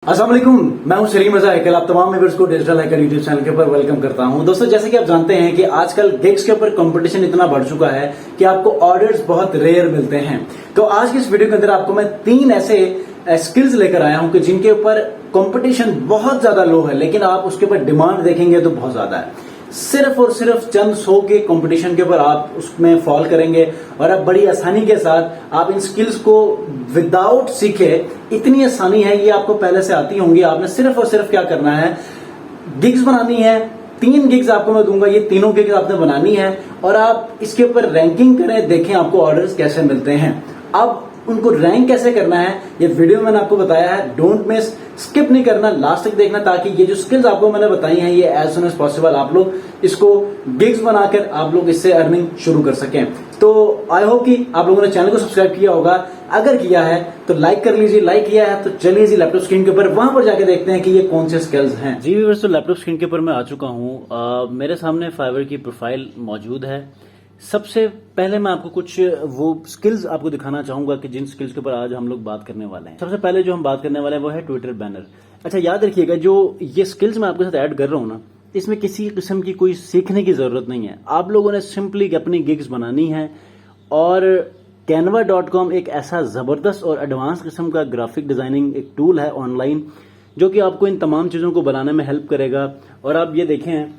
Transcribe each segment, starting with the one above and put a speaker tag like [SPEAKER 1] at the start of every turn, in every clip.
[SPEAKER 1] अस्सलाम वालेकुम, मैं हूं सलीम रजा हैकल। आप तमाम मेंबर्स को डिजिटल हैकर यूट्यूब चैनल के ऊपर वेलकम करता हूं। दोस्तों, जैसे कि आप जानते हैं कि आजकल गिग्स के ऊपर कंपटीशन इतना बढ़ चुका है कि आपको ऑर्डर्स बहुत रेयर मिलते हैं। तो आज की इस वीडियो के अंदर आपको मैं 3 ऐसे स्किल्स लेकर आया हूं कि जिनके ऊपर कंपटीशन बहुत ज्यादा लो है, लेकिन आप उसके ऊपर डिमांड देखेंगे तो बहुत ज्यादा है। सिर्फ और सिर्फ चंद 100 के कंपटीशन के ऊपर आप उसमें फॉल करेंगे और आप बड़ी आसानी के साथ आप इन स्किल्स को विदाउट सीखे, इतनी आसानी है, ये आपको पहले से आती होंगी। आपने सिर्फ और सिर्फ क्या करना है, गिग्स बनानी है। 3 गिग्स आपको मैं दूंगा, ये तीनों गिग्स आपने बनानी है और आप इसके ऊपर रैंकिंग करें, देखें आपको ऑर्डर्स कैसे मिलते हैं। अब उनको रैंक कैसे करना है ये वीडियो में मैंने आपको बताया है। डोंट मिस, स्किप नहीं करना, लास्ट तक देखना, ताकि ये जो स्किल्स आपको मैंने बताई हैं ये एज सुन एज पॉसिबल आप लोग इसको गिग्स बनाकर आप लोग इससे अर्निंग शुरू कर सकें। तो आई होप कि आप लोगों ने चैनल को सब्सक्राइब किया होगा। अगर किया है तो लाइक कर लीजिए, लाइक किया है तो चलिए जी लैपटॉप स्क्रीन के ऊपर वहां पर जाके देखते हैं कि ये कौन से स्किल्स हैं। जी व्यूअर्स, तो लैपटॉप स्क्रीन के ऊपर मैं आ चुका हूं। मेरे सामने फाइवर की प्रोफाइल मौजूद है। सबसे पहले मैं आपको कुछ वो स्किल्स आपको दिखाना चाहूंगा कि जिन स्किल्स के ऊपर आज हम लोग बात करने वाले हैं। सबसे पहले जो हम बात करने वाले हैं वो है ट्विटर बैनर। अच्छा, याद रखिएगा, जो ये स्किल्स मैं आपके साथ ऐड कर रहा हूं ना, इसमें किसी किस्म की कोई सीखने की जरूरत नहीं है। आप लोगों ने सिंपली अपनी गिग्स बनानी है और canva.com एक ऐसा जबरदस्त और एडवांस किस्म का ग्राफिक डिजाइनिंग एक टूल है ऑनलाइन, जो कि आपको इन तमाम चीजों को बनाने में हेल्प करेगा। और आप ये देखें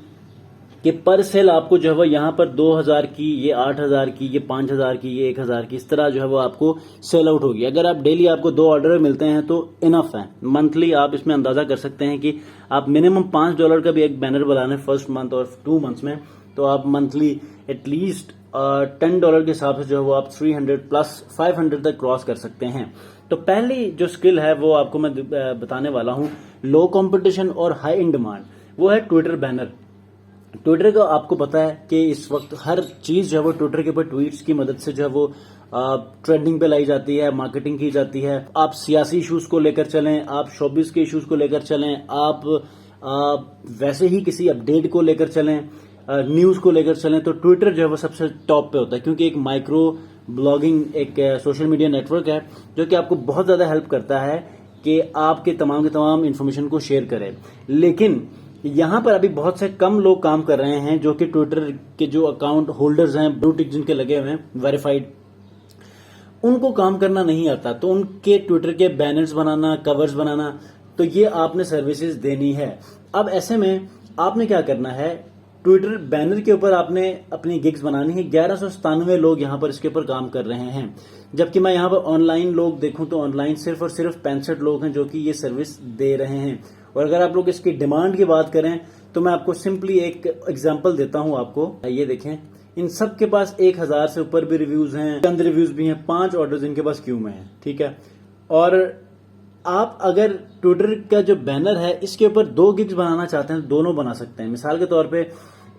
[SPEAKER 1] कि पर सेल आपको जो है वो यहाँ पर 2000 की, ये 8000 की, ये 5000 की, ये 1000 की, इस तरह जो है वो आपको सेल आउट होगी। अगर आप डेली आपको 2 ऑर्डर मिलते हैं तो इनफ है। मंथली आप इसमें अंदाजा कर सकते हैं कि आप मिनिमम $5 का भी एक बैनर बना लें फर्स्ट मंथ और 2 मंथ्स में, तो आप मंथली एटलीस्ट $10 के हिसाब से जो है वो आप 300 प्लस 500 तक क्रॉस कर सकते हैं। तो पहली जो स्किल है वो आपको मैं बताने वाला हूँ, लो कंपटीशन और हाई इन डिमांड, वो है ट्विटर बैनर। ट्विटर का आपको पता है कि इस वक्त हर चीज जो है वो ट्विटर के ऊपर ट्वीट्स की मदद से जो है वो ट्रेंडिंग पे लाई जाती है, मार्केटिंग की जाती है। आप सियासी इश्यूज को लेकर चलें, आप शोबिस के इश्यूज को लेकर चलें, आप वैसे ही किसी अपडेट को लेकर चलें, न्यूज को लेकर चलें, तो ट्विटर जो है वो सबसे टॉप पे होता है, क्योंकि एक माइक्रो ब्लॉगिंग एक सोशल मीडिया नेटवर्क है जो कि आपको बहुत ज्यादा हेल्प करता है कि आपके तमाम के तमाम इंफॉर्मेशन को शेयर करें। लेकिन यहां पर अभी बहुत से कम लोग काम कर रहे हैं जो कि ट्विटर के जो अकाउंट होल्डर्स हैं, ब्लू टिक जिनके लगे हुए हैं वेरीफाइड, उनको काम करना नहीं आता। तो उनके ट्विटर के बैनर्स बनाना, कवर्स बनाना, तो ये आपने सर्विसेज देनी है। अब ऐसे में आपने क्या करना है, ट्विटर बैनर के ऊपर आपने अपनी गिग्स बनानी है। 1197 लोग यहां पर इसके ऊपर काम कर रहे हैं, जबकि मैं यहां पर ऑनलाइन लोग देखूं तो ऑनलाइन सिर्फ और सिर्फ 65 लोग हैं जो कि ये सर्विस दे रहे हैं। और अगर आप लोग इसकी डिमांड की बात करें तो मैं आपको सिंपली एक एग्जांपल देता हूं आपको। ये देखें, इन सब के पास 1000 से ऊपर भी रिव्यूज हैं, चंद रिव्यूज भी हैं, 5 ऑर्डर्स इनके पास क्यू में है, ठीक है। और आप अगर ट्विटर का जो बैनर है इसके ऊपर 2 गिग्स बनाना चाहते हैं तो दोनों बना सकते हैं। मिसाल के तौर पे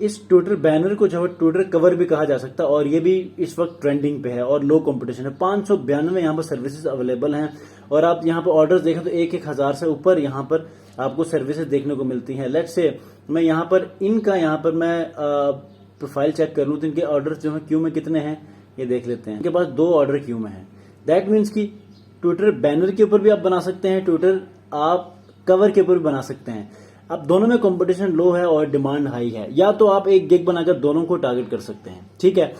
[SPEAKER 1] इस ट्विटर बैनर को जो है ट्विटर कवर भी कहा जा सकता है, और ये भी इस वक्त ट्रेंडिंग पे है और लो कंपटीशन है। 592 यहाँ पर सर्विसेज अवेलेबल हैं और आप यहाँ पर ऑर्डर्स देखें तो 1000 से ऊपर यहाँ पर आपको सर्विसेज देखने को मिलती हैं। लेट्स से मैं यहाँ पर इनका यहाँ पर मैं प्रोफाइल चेक कर लूँ तो इनके ऑर्डर्स जो है क्यू में कितने हैं ये देख लेते हैं। इनके पास 2 ऑर्डर क्यू में है। दैट मीन्स कि ट्विटर बैनर के ऊपर भी आप बना सकते हैं, ट्विटर आप कवर के ऊपर भी बना सकते हैं। अब दोनों में कंपटीशन लो है और डिमांड हाई है, या तो आप एक गिग बनाकर दोनों को टारगेट कर सकते हैं, ठीक है।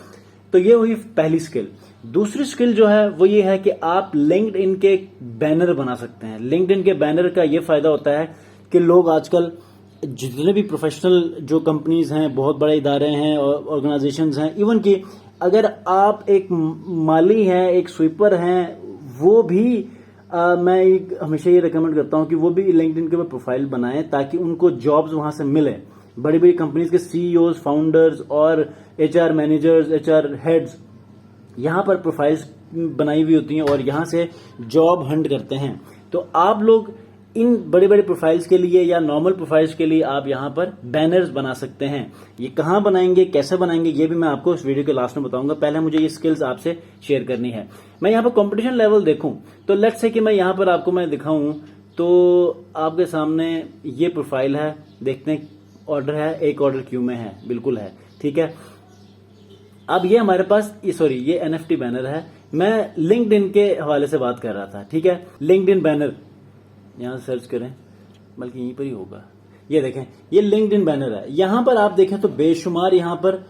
[SPEAKER 1] तो ये हुई पहली स्किल। दूसरी स्किल जो है वो ये है कि आप लिंक्डइन के बैनर बना सकते हैं। लिंक्डइन के बैनर का ये फायदा होता है कि लोग आजकल जितने भी प्रोफेशनल जो कंपनीज हैं, बहुत बड़े इदारे हैं, ऑर्गेनाइजेशंस हैं, इवन कि अगर आप एक माली हैं, एक स्वीपर हैं, वो भी मैं हमेशा ये रिकमेंड करता हूं कि वो भी लिंक्डइन के ऊपर प्रोफाइल बनाएं ताकि उनको जॉब्स वहां से मिले। बड़ी बड़ी कंपनीज के सीईओज, फाउंडर्स और एचआर मैनेजर्स, एचआर हेड्स यहां पर प्रोफाइल्स बनाई हुई होती हैं और यहां से जॉब हंट करते हैं। तो आप लोग इन बड़े बड़े प्रोफाइल्स के लिए या नॉर्मल प्रोफाइल्स के लिए आप यहां पर बैनर्स बना सकते हैं। ये कहां बनाएंगे, कैसे बनाएंगे, ये भी मैं आपको इस वीडियो के लास्ट में बताऊंगा। पहले मुझे ये स्किल्स आपसे शेयर करनी है। मैं यहां पर कंपटीशन लेवल देखूं तो लेट्स से कि मैं यहां पर आपको मैं दिखाऊं तो आपके सामने ये प्रोफाइल है, देखते हैं ऑर्डर है, 1 ऑर्डर क्यू में है, बिल्कुल है, ठीक है। अब ये हमारे पास ये एनएफटी बैनर है। मैं लिंक्डइन के हवाले से बात कर रहा था, ठीक है। लिंक्डइन बैनर यहाँ सर्च करें, बल्कि यहीं पर ही होगा। ये देखें, ये लिंक्डइन बैनर है। यहां पर आप देखें तो बेशुमार यहां पर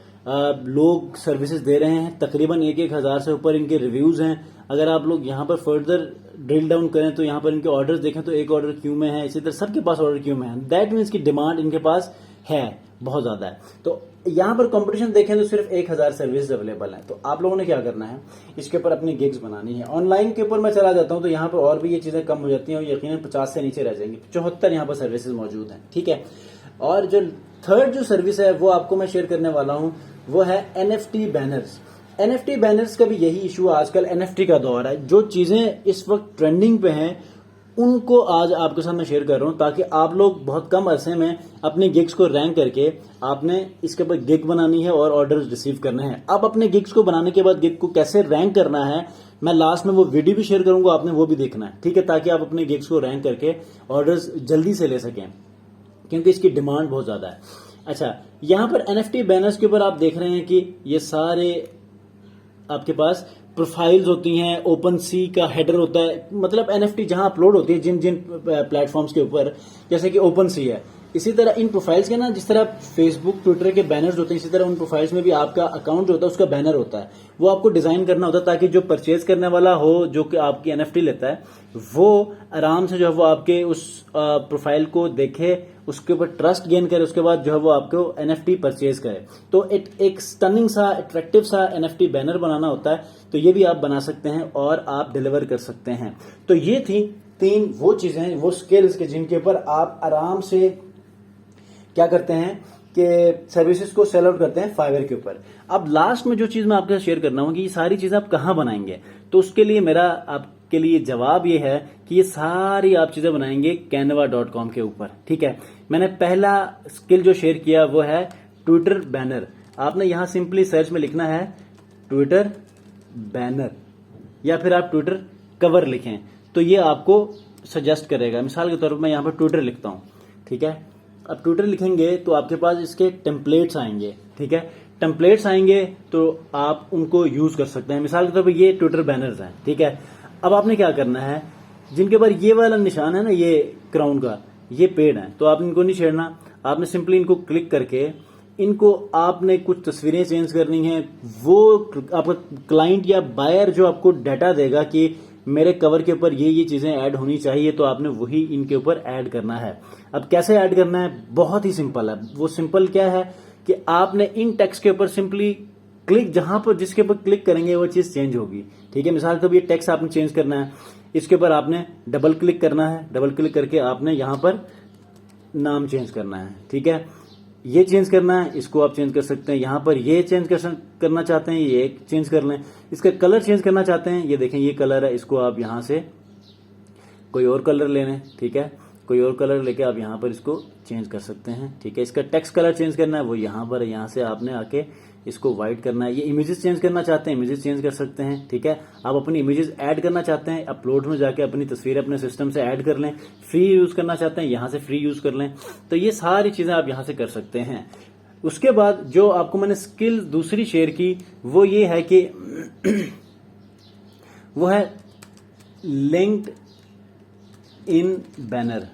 [SPEAKER 1] लोग सर्विसेज दे रहे हैं, तकरीबन 1,000 से ऊपर इनके रिव्यूज हैं। अगर आप लोग यहां पर फर्दर ड्रिल डाउन करें तो यहां पर इनके ऑर्डर्स देखें तो एक ऑर्डर क्यू में है, इसी तरह सबके पास ऑर्डर क्यू में है। दैट मीन्स की डिमांड इनके पास है, बहुत ज्यादा है। तो यहां पर कंपटीशन देखें तो सिर्फ 1,000 सर्विस अवेलेबल है। तो आप लोगों ने क्या करना है, इसके ऊपर अपनी गिग्स बनानी है। ऑनलाइन के ऊपर मैं चला जाता हूं तो यहां पर और भी ये चीजें कम हो जाती हैं और यकीनन 50 से नीचे रह जाएंगी। 74 यहां पर सर्विसेज मौजूद हैं, ठीक है। और जो थर्ड जो सर्विस है वो आपको मैं शेयर करने वाला हूं, वो है एनएफटी बैनर्स। एनएफटी बैनर्स का भी यही इशू है, आजकल एनएफटी का दौर है। जो चीजें इस वक्त ट्रेंडिंग पे हैं उनको आज आपके साथ मैं शेयर कर रहा हूं, ताकि आप लोग बहुत कम अरसे में अपने गिग्स को रैंक करके आपने इसके ऊपर गिग बनानी है और ऑर्डर्स रिसीव करने हैं। अब अपने गिग्स को बनाने के बाद गिग को कैसे रैंक करना है, मैं लास्ट में वो वीडियो भी शेयर करूंगा, आपने वो भी देखना है, ठीक है, ताकि आप अपने गिग्स को रैंक करके ऑर्डर्स जल्दी से ले सकें, क्योंकि इसकी डिमांड बहुत ज्यादा है। अच्छा, यहां पर एनएफटी बैनर्स के ऊपर आप देख रहे हैं कि ये सारे आपके पास प्रोफाइल्स होती हैं, ओपन सी का हेडर होता है, मतलब एनएफटी जहां अपलोड होती है जिन जिन प्लेटफॉर्म्स के ऊपर, जैसे कि ओपन सी है। इसी तरह इन प्रोफाइल्स के ना, जिस तरह फेसबुक ट्विटर के बैनर्स होते हैं, इसी तरह उन प्रोफाइल्स में भी आपका अकाउंट जो होता है उसका बैनर होता है। वो आपको डिजाइन करना होता है ताकि जो परचेज करने वाला हो, जो कि आपकी एनएफटी लेता है, वो आराम से जो है वो आपके उस प्रोफाइल को देखे, उसके ऊपर ट्रस्ट गेन करे, उसके बाद जो है वो आपको एनएफटी परचेज करे। तो एक स्टनिंग सा, अट्रैक्टिव सा एनएफटी बैनर बनाना होता है। तो ये भी आप बना सकते हैं और आप डिलीवर कर सकते हैं। तो ये थी 3 वो चीजें, वो स्किल्स के जिनके ऊपर आप आराम से क्या करते हैं कि सर्विसेज को सेल आउट करते हैं फाइवर के ऊपर। अब लास्ट में जो चीज मैं आपके साथ शेयर करना हूं कि ये सारी चीजें आप कहां बनाएंगे, तो उसके लिए मेरा आपके लिए जवाब ये है कि ये सारी आप चीजें बनाएंगे canva.com के ऊपर, ठीक है। मैंने पहला स्किल जो शेयर किया वो है ट्विटर बैनर। आपने यहां सिंपली सर्च में लिखना है ट्विटर बैनर, या फिर आप ट्विटर कवर लिखें तो ये आपको सजेस्ट करेगा। मिसाल के तौर पर मैं यहां पर ट्विटर लिखता हूं, ठीक है। अब ट्विटर लिखेंगे तो आपके पास इसके टेम्पलेट्स आएंगे, ठीक है। टेम्पलेट्स आएंगे तो आप उनको यूज कर सकते हैं। मिसाल के तौर पर ये ट्विटर बैनर्स हैं, ठीक है। अब आपने क्या करना है, जिनके ऊपर ये वाला निशान है ना, ये क्राउन का, ये पेड़ है, तो आपने इनको नहीं छेड़ना। आपने सिंपली इनको क्लिक करके इनको आपने कुछ तस्वीरें चेंज करनी है। वो आपका क्लाइंट या बायर जो आपको डाटा देगा कि मेरे कवर के ऊपर ये चीजें ऐड होनी चाहिए, तो आपने वही इनके ऊपर ऐड करना है। अब कैसे ऐड करना है, बहुत ही सिंपल है। वो सिंपल क्या है कि आपने इन टेक्स्ट के ऊपर सिंपली क्लिक, जहां पर जिसके ऊपर क्लिक करेंगे वो चीज चेंज होगी, ठीक है। मिसाल तो ये टेक्स्ट आपने चेंज करना है, इसके ऊपर आपने डबल क्लिक करना है। डबल क्लिक करके आपने यहां पर नाम चेंज करना है, ठीक है। ये चेंज करना है, इसको आप चेंज कर सकते हैं। यहां पर ये चेंज करना चाहते हैं, ये चेंज कर लें। इसका कलर चेंज करना चाहते हैं, ये देखें ये कलर है, इसको आप यहां से कोई और कलर ले लें, ठीक है। कोई और कलर लेके आप यहां पर इसको चेंज कर सकते हैं, ठीक है। इसका टेक्स्ट कलर चेंज करना है, वो यहां पर है, यहां से आपने आके इसको व्हाइट करना है। ये इमेजेस चेंज करना चाहते हैं, इमेजेस चेंज कर सकते हैं, ठीक है। आप अपनी इमेजेस ऐड करना चाहते हैं, अपलोड में जाके अपनी तस्वीर अपने सिस्टम से ऐड कर लें। फ्री यूज करना चाहते हैं, यहां से फ्री यूज कर लें। तो ये सारी चीजें आप यहां से कर सकते हैं। उसके बाद जो आपको मैंने स्किल दूसरी शेयर की वो ये है कि वो है लिंक्ड इन बैनर।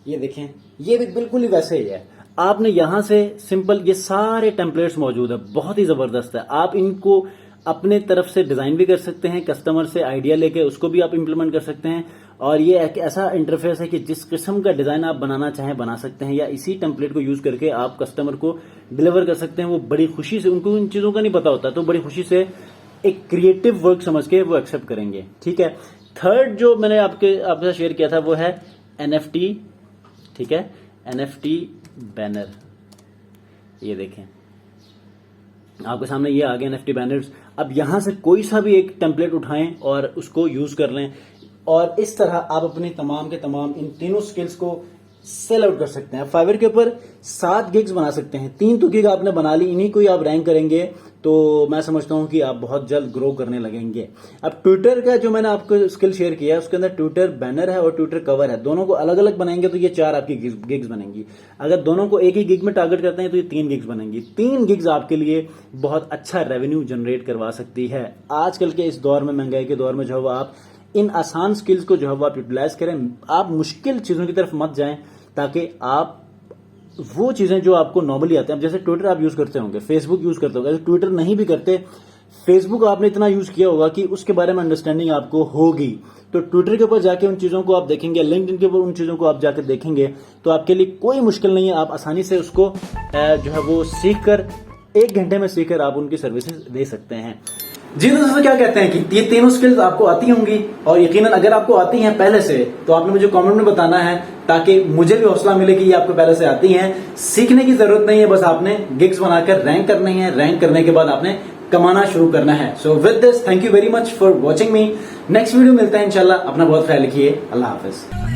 [SPEAKER 1] ये देखें, ये भी बिल्कुल ही वैसे ही है। आपने यहां से सिंपल, ये सारे टेम्पलेट्स मौजूद है, बहुत ही जबरदस्त है। आप इनको अपने तरफ से डिजाइन भी कर सकते हैं, कस्टमर से आइडिया लेके उसको भी आप इंप्लीमेंट कर सकते हैं। और ये एक ऐसा इंटरफेस है कि जिस किस्म का डिजाइन आप बनाना चाहें बना सकते हैं, या इसी टेम्पलेट को यूज करके आप कस्टमर को डिलीवर कर सकते हैं। वो बड़ी खुशी से, उनको इन चीजों का नहीं पता होता, तो बड़ी खुशी से एक क्रिएटिव वर्क समझ के वो एक्सेप्ट करेंगे, ठीक है। थर्ड जो मैंने आपके शेयर किया था वो है एनएफटी, ठीक है, एनएफटी बैनर। ये देखें आपके सामने ये आ गए एनएफटी बैनर्स। अब यहां से कोई सा भी एक टेम्पलेट उठाएं और उसको यूज कर लें, और इस तरह आप अपने तमाम के तमाम इन तीनों स्किल्स को सेल आउट कर सकते हैं। फाइवर के ऊपर 7 गिग्स बना सकते हैं। 3 तो गिग आपने बना ली, इन्हीं को ही आप रैंक करेंगे तो मैं समझता हूं कि आप बहुत जल्द ग्रो करने लगेंगे। अब ट्विटर का जो मैंने आपको स्किल शेयर किया है उसके अंदर ट्विटर बैनर है और ट्विटर कवर है, दोनों को अलग अलग बनाएंगे तो ये 4 आपकी गिग्स बनेंगी। अगर दोनों को एक ही गिग में टारगेट करते हैं तो ये 3 गिग्स बनेंगी। 3 गिग्स आपके लिए बहुत अच्छा रेवेन्यू जनरेट करवा सकती है। आजकल के इस दौर में, महंगाई के दौर में, जो आप इन आसान स्किल्स को जो है वो आप यूटिलाइज करें। आप मुश्किल चीजों की तरफ मत जाएं, ताकि आप वो चीजें जो आपको नॉर्मली आते हैं, जैसे ट्विटर आप यूज करते होंगे, फेसबुक यूज करते होंगे, ट्विटर नहीं भी करते, फेसबुक आपने इतना यूज किया होगा कि उसके बारे में अंडरस्टैंडिंग आपको होगी, तो ट्विटर के ऊपर जाके उन चीजों को आप देखेंगे, लिंक्डइन के ऊपर उन चीजों को आप जाकर देखेंगे, तो आपके लिए कोई मुश्किल नहीं है। आप आसानी से उसको जो है वो सीख कर 1 घंटे में सीखकर आप उनकी सर्विसेज दे सकते हैं। जी दोस्तों, क्या कहते हैं कि ये तीनों स्किल्स आपको आती होंगी, और यकीनन अगर आपको आती हैं पहले से, तो आपने मुझे कमेंट में बताना है, ताकि मुझे भी हौसला मिले कि ये आपको पहले से आती हैं। सीखने की जरूरत नहीं है, बस आपने गिग्स बनाकर रैंक करनी है, रैंक करने के बाद आपने कमाना शुरू करना है। So with this, thank you very much for watching me. Next video मिलता है इंशाल्लाह। अपना बहुत ख्याल रखिए। अल्लाह हाफिज।